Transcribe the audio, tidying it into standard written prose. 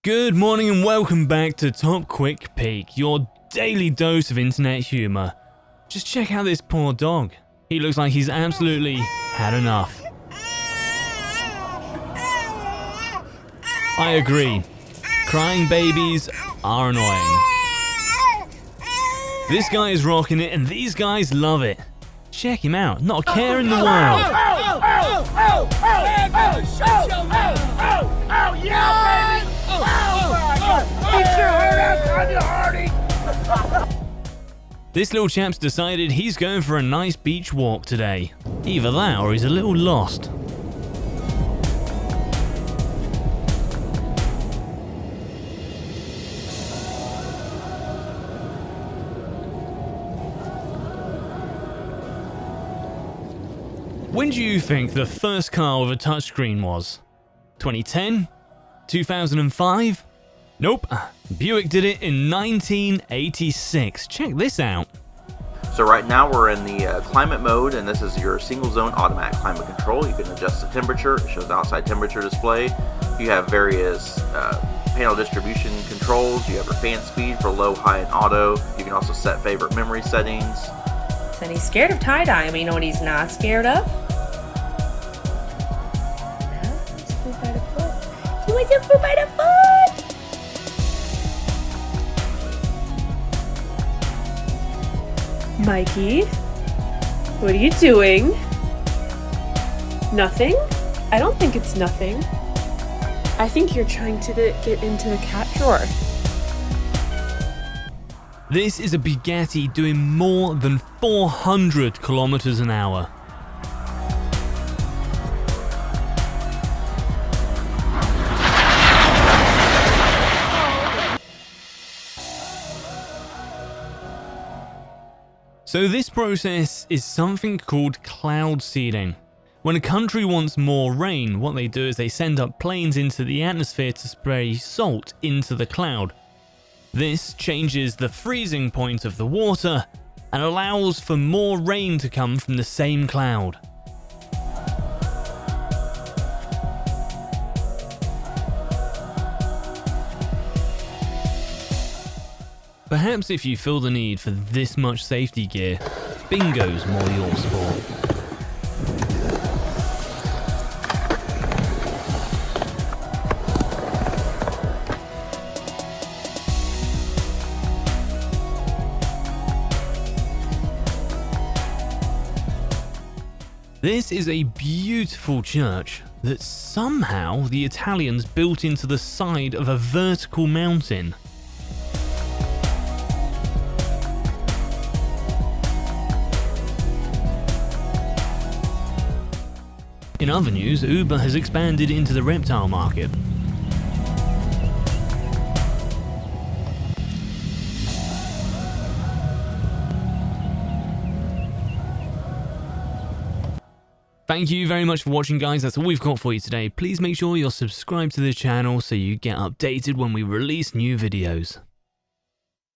Good morning and welcome back to Top Quick Peek, your daily dose of internet humor. Just check out this poor dog. He looks like he's absolutely had enough. I agree. Crying babies are annoying. This guy is rocking it and these guys love it. Check him out, not a care in the world. This little chap's decided he's going for a nice beach walk today. Either that or he's a little lost. When do you think the first car with a touchscreen was? 2010? 2005? Nope. Buick did it in 1986. Check this out. So right now we're in the climate mode, and this is your single zone automatic climate control. You can adjust the temperature. It shows the outside temperature display. You have various panel distribution controls. You have your fan speed for low, high, and auto. You can also set favorite memory settings. And he's scared of tie-dye, but you know what he's not scared of? He's food by the foot. He wants a food by the foot! Mikey, what are you doing? Nothing? I don't think it's nothing. I think you're trying to get into the cat drawer. This is a Bugatti doing more than 400 kilometers an hour. So this process is something called cloud seeding. When a country wants more rain, what they do is they send up planes into the atmosphere to spray salt into the cloud. This changes the freezing point of the water and allows for more rain to come from the same cloud. Perhaps if you feel the need for this much safety gear, bingo's more your sport. This is a beautiful church that somehow the Italians built into the side of a vertical mountain. In other news, Uber has expanded into the reptile market. Thank you very much for watching, guys. That's all we've got for you today. Please make sure you're subscribed to the channel so you get updated when we release new videos.